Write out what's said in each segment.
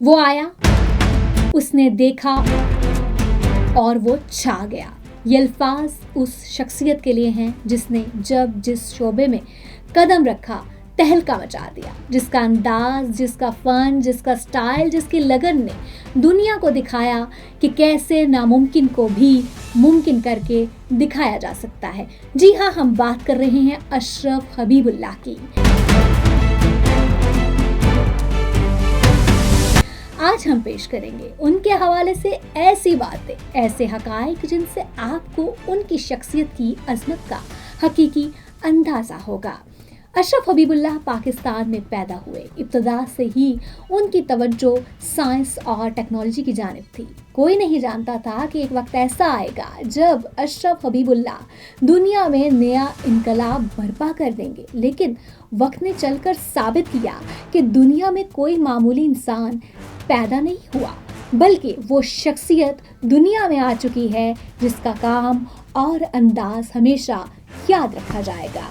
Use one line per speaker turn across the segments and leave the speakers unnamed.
वो आया, उसने देखा और वो छा गया। ये अल्फाज उस शख्सियत के लिए हैं जिसने जब जिस शोबे में कदम रखा तहलका मचा दिया, जिसका अंदाज, जिसका फन, जिसका स्टाइल, जिसकी लगन ने दुनिया को दिखाया कि कैसे नामुमकिन को भी मुमकिन करके दिखाया जा सकता है। जी हाँ, हम बात कर रहे हैं अशरफ हबीबुल्लाह की। आज हम पेश करेंगे उनके हवाले से ऐसी बातें, ऐसे हकाइक जिनसे आपको उनकी शख्सियत की अजमत का हकीकी अंदाजा होगा। अशरफ हबीबुल्लाह पाकिस्तान में पैदा हुए। इब्तदा से ही उनकी तवज्जो साइंस और टेक्नोलॉजी की जानिब थी। कोई नहीं जानता था कि एक वक्त ऐसा आएगा जब अशरफ हबीबुल्लाह दुनिया में नया इनकलाब बर्पा कर देंगे, लेकिन वक्त ने चलकर साबित किया कि दुनिया में कोई मामूली इंसान पैदा नहीं हुआ, बल्कि वो शख्सियत दुनिया में आ चुकी है जिसका काम और अंदाज हमेशा याद रखा जाएगा।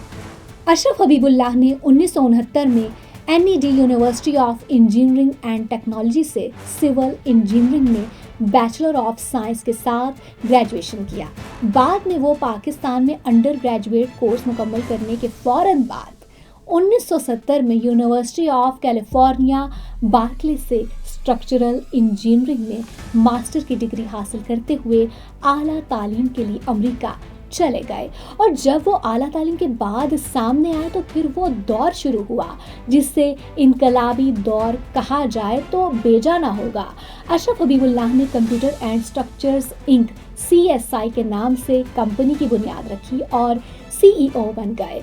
अशरफ हबीबुल्लाह ने 1969 में NED university of engineering and technology से सिविल इंजीनियरिंग में बैचलर ऑफ साइंस के साथ ग्रेजुएशन किया। बाद में वो पाकिस्तान में अंडर ग्रेजुएट कोर्स मुकम्मल करने के फ़ौरन बाद 1970 में यूनिवर्सिटी ऑफ कैलिफोर्निया बार्कले से स्ट्रक्चरल इंजीनियरिंग में मास्टर की डिग्री हासिल करते हुए आला तालीम के लिए अमेरिका चले गए। और जब वो आला तालीम के बाद सामने आए तो फिर वो दौर शुरू हुआ जिससे इनकलाबी दौर कहा जाए तो बेजा ना होगा। अशरफ हबीबुल्लाह ने computer and structures inc CSI के नाम से कंपनी की बुनियाद रखी और CEO बन गए।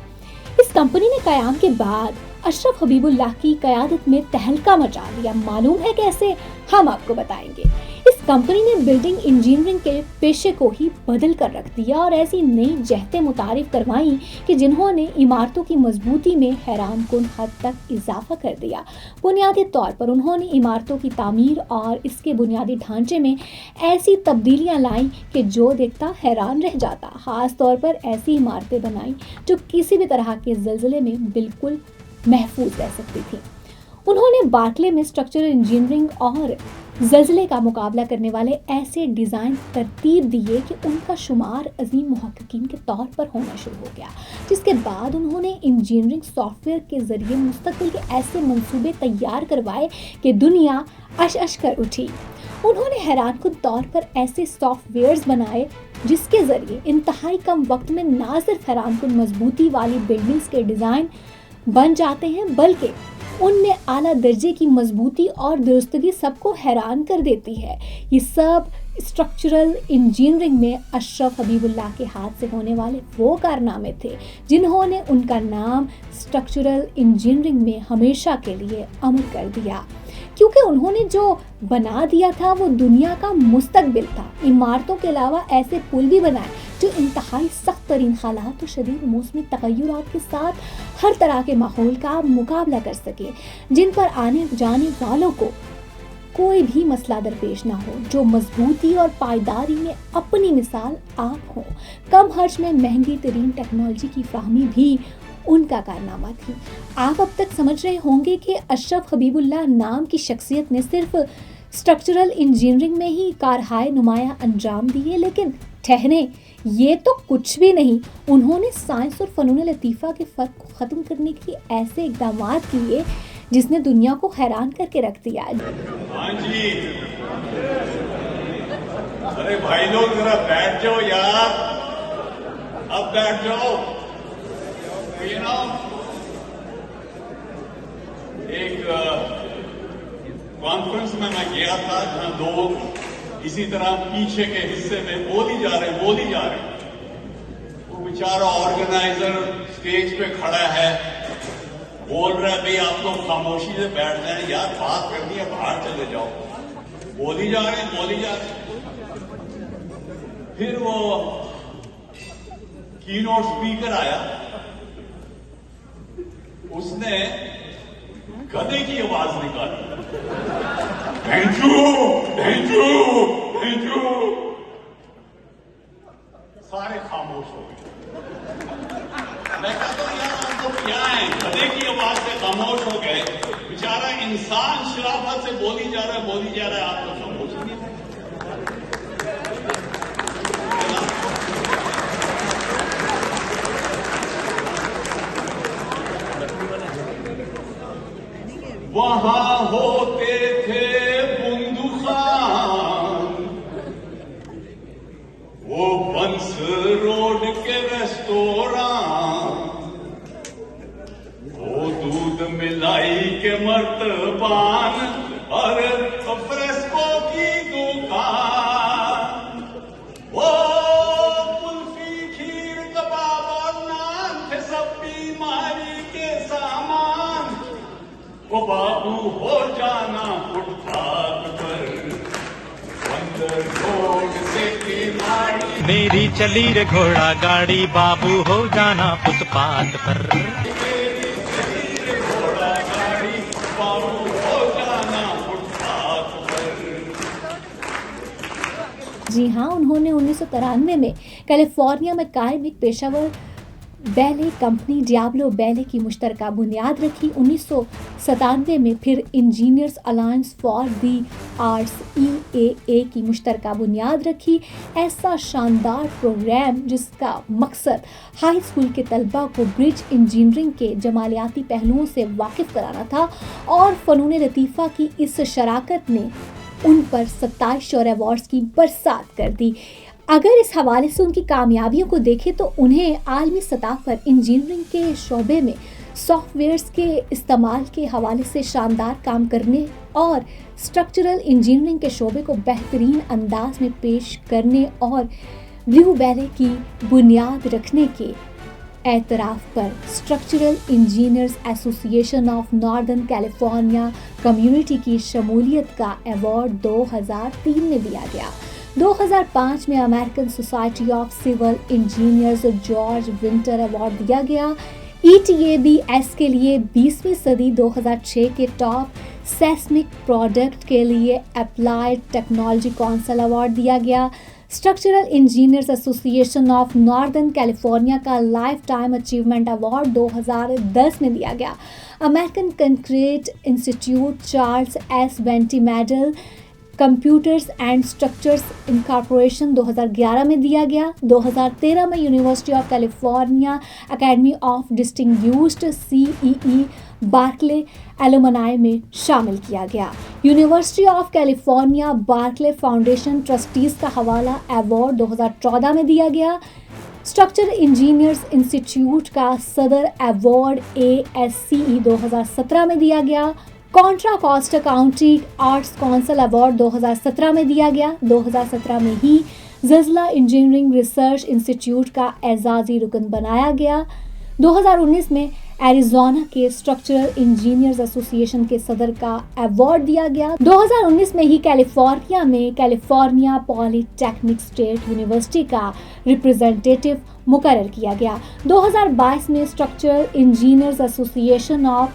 इस कंपनी ने क़याम के बाद अशरफ हबीबुल्लाह की क़यादत में तहलका मचा दिया। मालूम है कैसे? हम आपको बताएंगे। इस कंपनी ने बिल्डिंग इंजीनियरिंग के पेशे को ही बदल कर रख दिया और ऐसी नई जहतें मुतारिफ करवाईं कि जिन्होंने इमारतों की मजबूती में हैरानकुन हद तक इजाफा कर दिया। बुनियादी तौर पर उन्होंने इमारतों की तामीर और इसके बुनियादी ढांचे में ऐसी तब्दीलियां लाईं कि जो देखता हैरान रह जाता। ख़ास तौर पर ऐसी इमारतें बनाईं जो किसी भी तरह के ज़लज़ले में बिल्कुल महफूज रह सकती थी। उन्होंने बार्कले में स्ट्रक्चरल इंजीनियरिंग और ज़लज़ले का मुकाबला करने वाले ऐसे डिज़ाइन तरतीब दिए कि उनका शुमार अजीम मुहक्किकीन के तौर पर होना शुरू हो गया, जिसके बाद उन्होंने इंजीनियरिंग सॉफ्टवेयर के ज़रिए मुस्तक़बिल के ऐसे मंसूबे तैयार करवाए कि दुनिया अश कर उठी। उन्होंने हैरानकुन तौर पर ऐसे सॉफ्टवेयर्स बनाए जिसके ज़रिए इंतहाई कम वक्त में ना सिर्फ हैरानकुन मजबूती वाली बिल्डिंग्स के डिज़ाइन बन जाते हैं, बल्कि उनमें आला दर्जे की मजबूती और दुरुस्तगी सबको हैरान कर देती है। ये सब स्ट्रक्चरल इंजीनियरिंग में अशरफ हबीबुल्लाह के हाथ से होने वाले वो कारनामे थे जिन्होंने उनका नाम स्ट्रक्चरल इंजीनियरिंग में हमेशा के लिए अमर कर दिया, क्योंकि उन्होंने जो बना दिया था वो दुनिया का मुस्तकबिल था। इमारतों के अलावा ऐसे पुल भी बनाए जो इंतहाई सख्त तरीन हालात और शदीद मौसमी तगय्युरात के साथ हर तरह के माहौल का मुकाबला कर सके, जिन पर आने जाने वालों को कोई भी मसला दरपेश ना हो, जो मजबूती और पायदारी में अपनी मिसाल आप हो। कम खर्च में महंगी तरीन टेक्नोलॉजी की फ्राहमी भी उनका कारनामा थी। आप अब तक समझ रहे होंगे कि अशरफ हबीबुल्लाह नाम की शख्सियत ने सिर्फ स्ट्रक्चरल इंजीनियरिंग में ही कारहाय नुमाया अंजाम दिए, लेकिन ठहरे, ये तो कुछ भी नहीं। उन्होंने साइंस और फ़नून लतीफ़ा के फ़र्क को ख़त्म करने के लिए ऐसे इक़दाम किए जिसने दुनिया को हैरान करके रख दिया।
हाँ जी, अरे भाई लोग जरा बैठ जाओ यार, अब बैठ जाओ। ये ना एक कॉन्फ्रेंस में मैं गया था जहां लोग इसी तरह पीछे के हिस्से में बोली जा रहे। वो बेचारा ऑर्गेनाइजर स्टेज पे खड़ा है, बोल रहा है भाई आप लोग खामोशी से बैठ जाए यार, बात करनी है, बाहर चले जाओ। बोली जा रहे। फिर वो कीनोट स्पीकर आया, उसने गधे की आवाज निकाली, थैंक यू। सारे खामोश हो गए। मैं कहता हूं यार आप तो क्या है, गधे की आवाज से खामोश हो गए। बेचारा इंसान शराफत से बोली जा रहा है, बोली जा रहा है, आप तो सब कुछ नहीं। वहां होते थे बुंदुखान, वो बंस रोड के रेस्टोरां, वो दूध मिलाई के मर्तबान और फ्रेस्को की दुकान, वो कुल्फी खीर कबाब और नान थे सब बीमारी के सामान। वो बाबू हो जाना फुटपाथ पर, अंदर रोड से किनारे,
मेरी चली रे घोड़ा गाड़ी, बाबू हो जाना फुटपाथ पर।
जी हाँ, उन्होंने 1993 में कैलिफोर्निया में कायम एक Peshawar ballet company Diablo ballet की मुश्तरका बुनियाद रखी। 1997 में फिर engineers alliance for the arts EAA की मुश्तरका बुनियाद रखी। ऐसा शानदार प्रोग्राम जिसका मकसद हाई स्कूल के तलबा को ब्रिज इंजीनियरिंग के जमालियाती पहलुओं से वाकिफ कराना था, और फ़नून लतीफ़ा की इस शराकत ने उन पर 27 शौर्य अवार्ड्स की बरसात कर दी। अगर इस हवाले से उनकी कामयाबियों को देखें तो उन्हें आलमी सतह पर इंजीनियरिंग के शोबे में सॉफ्टवेयर्स के इस्तेमाल के हवाले से शानदार काम करने और स्ट्रक्चरल इंजीनियरिंग के शोबे को बेहतरीन अंदाज में पेश करने और ब्लू बैले की बुनियाद रखने के एतराफ़ पर structural engineers association of northern California community की शमूलियत का अवार्ड 2003 में दिया गया। 2005 में American Society of Civil Engineers George Winter award दिया गया। ETABS के लिए 20वीं सदी 2006 के टॉप सेस्मिक प्रोडक्ट के लिए अप्लाइड टेक्नोलॉजी काउंसिल अवार्ड दिया गया। Structural engineers association of northern California का लाइफ टाइम अचीवमेंट अवार्ड 2010 में दिया गया। American concrete institute Charles S वेंटी medal computers and structures incorporation 2011 में दिया गया। 2013 में university of California academy of distinguished CEE Berkeley alumni में शामिल किया गया। University of California Berkeley foundation trustees का हवाला अवार्ड 2014 में दिया गया। स्ट्रक्चरल इंजीनियर्स इंस्टीट्यूट का सदर अवार्ड ASCE 2017 में दिया गया। Contra cost accounting arts council award 2017 में दिया गया। 2017 में ही ज़िज़ला इंजीनियरिंग रिसर्च इंस्टीट्यूट का एजाज़ी रुकन बनाया गया। 2019 में एरिज़ोना के स्ट्रक्चरल इंजीनियर्स एसोसिएशन के सदर का अवार्ड दिया गया। 2019 में ही कैलिफोर्निया में कैलिफोर्निया पॉलीटेक्निक स्टेट यूनिवर्सिटी का रिप्रेजेंटेटिव मुकर्रर किया गया। 2022 में structural engineers association of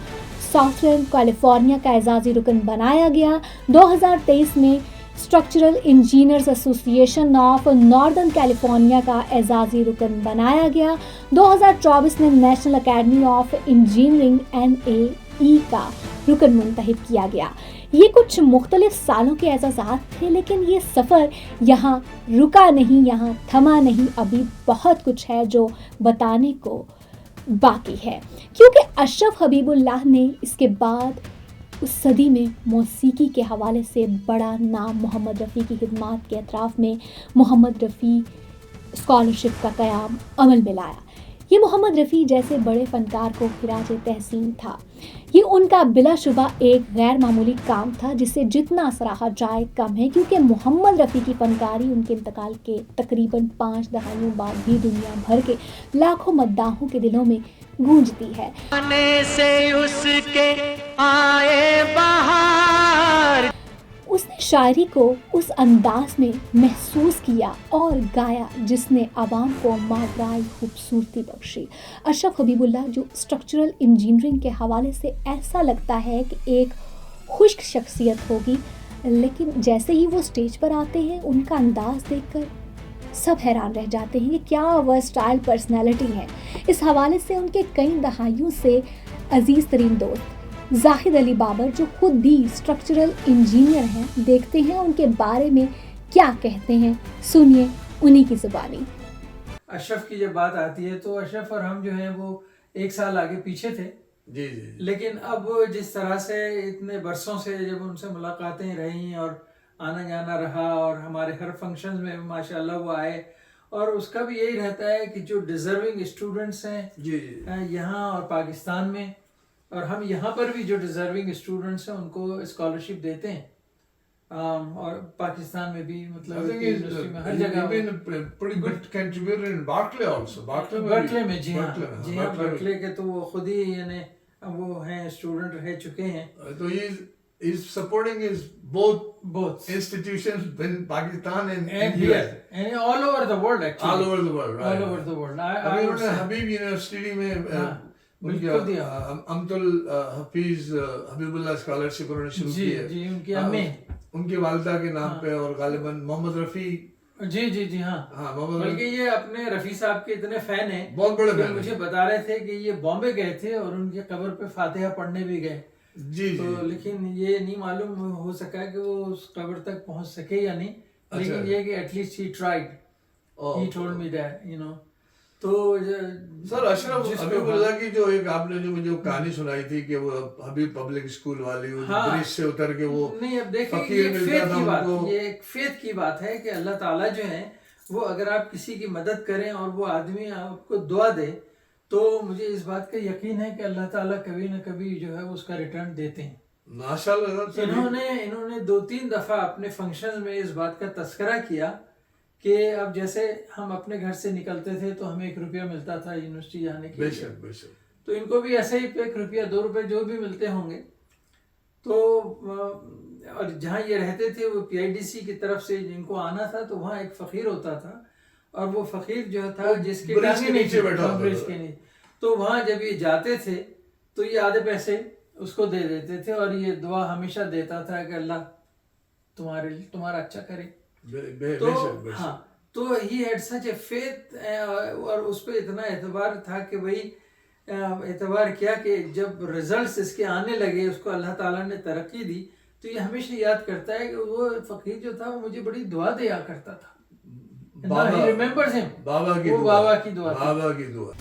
southern California का एजाज़ी रुकन बनाया गया। 2023 में structural engineers association of northern California का एजाज़ी रुकन बनाया गया। 2024 में national academy of engineering NAE का रुकन मुंतखब किया गया। ये कुछ मुख्तलिफ सालों के एजाज़ात थे, लेकिन ये सफ़र यहाँ रुका नहीं, यहाँ थमा नहीं। अभी बहुत कुछ है जो बताने को बाकी है, क्योंकि अशरफ हबीबुल्लाह ने इसके बाद उस सदी में मौसीकी के हवाले से बड़ा नाम मोहम्मद रफ़ी की खिदमात के अतराफ़ में मोहम्मद रफ़ी स्कॉलरशिप का क़याम अमल में लाया। ये मोहम्मद रफ़ी जैसे बड़े फ़नकार को खिराज तहसीन था। ये उनका बिलाशुबा एक गैर मामूली काम था जिसे जितना सराहा जाए कम है, क्योंकि मोहम्मद रफ़ी की फ़नकारी उनके इंतकाल के तकरीबन 5 दहाइयों बाद भी दुनिया भर के लाखों मद्दाहों के दिलों में गूंजती है।
से उसके आए बहार,
उसने शायरी को उस अंदाज में महसूस किया और गाया जिसने आवाम को मावराई खूबसूरती बख्शी। अशरफ हबीबुल्लाह जो स्ट्रक्चरल इंजीनियरिंग के हवाले से ऐसा लगता है कि एक खुश्क शख्सियत होगी, लेकिन जैसे ही वो स्टेज पर आते हैं उनका अंदाज देखकर सब हैरान रह जाते हैं कि क्या वर्सटाइल पर्सनैलिटी है। इस हवाले से उनके कई दहाइयों से अजीज़ तरीन दोस्त زاہد علی بابر جو خود بھی اسٹرکچرل انجینئر ہیں، دیکھتے ہیں ان کے بارے میں کیا کہتے ہیں، سنیے انہی کی زبانی۔
اشرف کی جب بات آتی ہے تو اشرف اور ہم جو ہیں وہ 1 سال آگے پیچھے تھے،
جی جی،
لیکن اب جس طرح سے اتنے برسوں سے جب ان سے ملاقاتیں رہیں اور آنا جانا رہا اور ہمارے ہر فنکشنز میں ماشاءاللہ وہ آئے، اور اس کا بھی یہی رہتا ہے کہ جو ڈیزرونگ اسٹوڈنٹس ہیں
جی جی،
یہاں اور پاکستان میں، اور ہم یہاں پر بھی جو ڈیزرونگ اسٹوڈنٹس ہیں ان کو اسکالرشپ دیتے ہیں، اور پاکستان میں بھی مطلب یونیورسٹی میں ہر جگہ،
pretty good contributor in Berkeley also.
Berkeley میں، جی ہاں جی ہاں،
Berkeley.
برکلے کے تو وہ خود ہی یعنی وہ ہیں اسٹوڈنٹ رہ چکے ہیں۔
تو he's supporting his both
institutions
institutions in Pakistan and
and
US.
here and all over the world actually,
All over the world, right.
all over the world.
ابھی انہوں نے حبیب یونیورسٹی میں
بالکل دیا،
امت الحفیظ حبیب اللہ اسکالرشپ انہوں نے شروع کی ہے،
جی ان کی امی،
ان کی والدہ کے نام پہ، اور غالباً محمد رفیع،
جی جی جی ہاں
محمد
بلکہ یہ اپنے رفیع صاحب کے اتنے فین ہیں،
بہت بڑے
کہ
فین
مجھے بتا رہے تھے کہ یہ بامبے گئے تھے اور ان کی قبر پہ فاتحہ پڑھنے بھی گئے،
جی
تو
جی،
لیکن یہ نہیں معلوم ہو سکا کہ وہ اس قبر تک پہنچ سکے یا نہیں، لیکن یہ کہ at least he tried, he told me that you know. تو
سر اشرف حبیب اللہ کی جو ایک آپ نے جو مجھے کہانی سنائی تھی کہ وہ حبیب پبلک اسکول والی برج سے اتر کے وہ
نہیں، اب دیکھیں
فقیر
یہ
ملتا
فیتھ
تھا
کی
ان
بات،
کو،
یہ ایک فیتھ کی بات ہے کہ اللہ تعالیٰ جو ہے وہ اگر آپ کسی کی مدد کریں اور وہ آدمی آپ کو دعا دے تو مجھے اس بات کا یقین ہے کہ اللہ تعالیٰ کبھی نہ کبھی جو ہے اس کا ریٹرن دیتے ہیں۔
ماشاءاللہ
انہوں نے 2-3 دفعہ اپنے فنکشنز میں اس بات کا تذکرہ کیا کہ اب جیسے ہم اپنے گھر سے نکلتے تھے تو ہمیں 1 روپیہ ملتا تھا یونیورسٹی جانے کے
بے
لیے،
شک بے شک،
تو ان کو بھی ایسے ہی 1 روپیہ 2 روپے جو بھی ملتے ہوں گے، تو اور جہاں یہ رہتے تھے وہ PIDC کی طرف سے جن کو آنا تھا تو وہاں ایک فقیر ہوتا تھا، اور وہ فقیر جو تھا جس کے
برج کے نیچے بیٹھا ہوتا
برج
تھا،
کے نیچے، تو وہاں جب یہ جاتے تھے تو یہ آدھے پیسے اس کو دے دیتے تھے، اور یہ دعا ہمیشہ دیتا تھا کہ اللہ تمہارا اچھا کرے۔
بے
تو
شک بے
ہاں،
شک،
تو he had such a faith, اور اس پہ اتنا اعتبار تھا کہ وہی اعتبار کیا کہ جب ریزلٹس اس کے آنے لگے، اس کو اللہ تعالیٰ نے ترقی دی، تو یہ ہمیشہ یاد کرتا ہے کہ وہ فقیر جو تھا وہ مجھے بڑی دعا دیا کرتا تھا،
بابا کی دعا، بابا کی دعا۔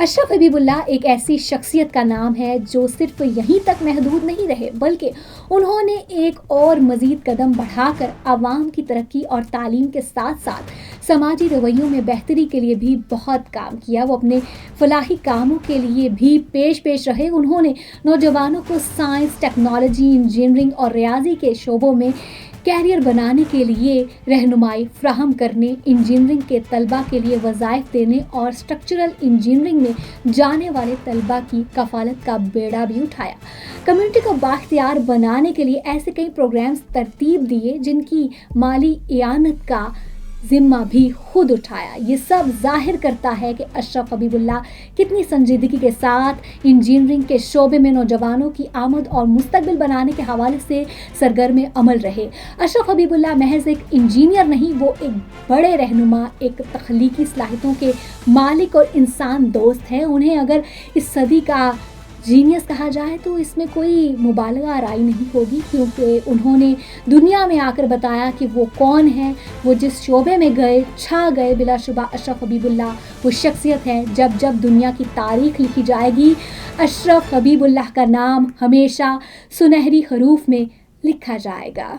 اشرف حبیب اللہ ایک ایسی شخصیت کا نام ہے جو صرف یہیں تک محدود نہیں رہے، بلکہ انہوں نے ایک اور مزید قدم بڑھا کر عوام کی ترقی اور تعلیم کے ساتھ ساتھ سماجی رویوں میں بہتری کے لیے بھی بہت کام کیا۔ وہ اپنے فلاحی کاموں کے لیے بھی پیش رہے۔ انہوں نے نوجوانوں کو سائنس، ٹیکنالوجی، انجینئرنگ اور ریاضی کے شعبوں میں کیریئر بنانے کے لیے رہنمائی فراہم کرنے، انجینئرنگ کے طلباء کے لیے وظائف دینے اور اسٹرکچرل انجینئرنگ میں جانے والے طلباء کی کفالت کا بیڑا بھی اٹھایا۔ کمیونٹی کو بااختیار بنانے کے لیے ایسے کئی پروگرامز ترتیب دیے جن کی مالی اعانت کا ذمہ بھی خود اٹھایا۔ یہ سب ظاہر کرتا ہے کہ اشرف حبیب اللہ کتنی سنجیدگی کے ساتھ انجینئرنگ کے شعبے میں نوجوانوں کی آمد اور مستقبل بنانے کے حوالے سے سرگرم عمل رہے۔ اشرف حبیب اللہ محض ایک انجینئر نہیں، وہ ایک بڑے رہنما، ایک تخلیقی صلاحیتوں کے مالک اور انسان دوست ہیں۔ انہیں اگر اس صدی کا جینیس کہا جائے تو اس میں کوئی مبالغہ آرائی نہیں ہوگی، کیونکہ انہوں نے دنیا میں آ کر بتایا کہ وہ کون ہیں، وہ جس شعبے میں گئے چھا گئے۔ بلا شبہ اشرف حبیب اللہ وہ شخصیت ہے جب دنیا کی تاریخ لکھی جائے گی، اشرف حبیب اللہ کا نام ہمیشہ سنہری حروف میں لکھا جائے گا۔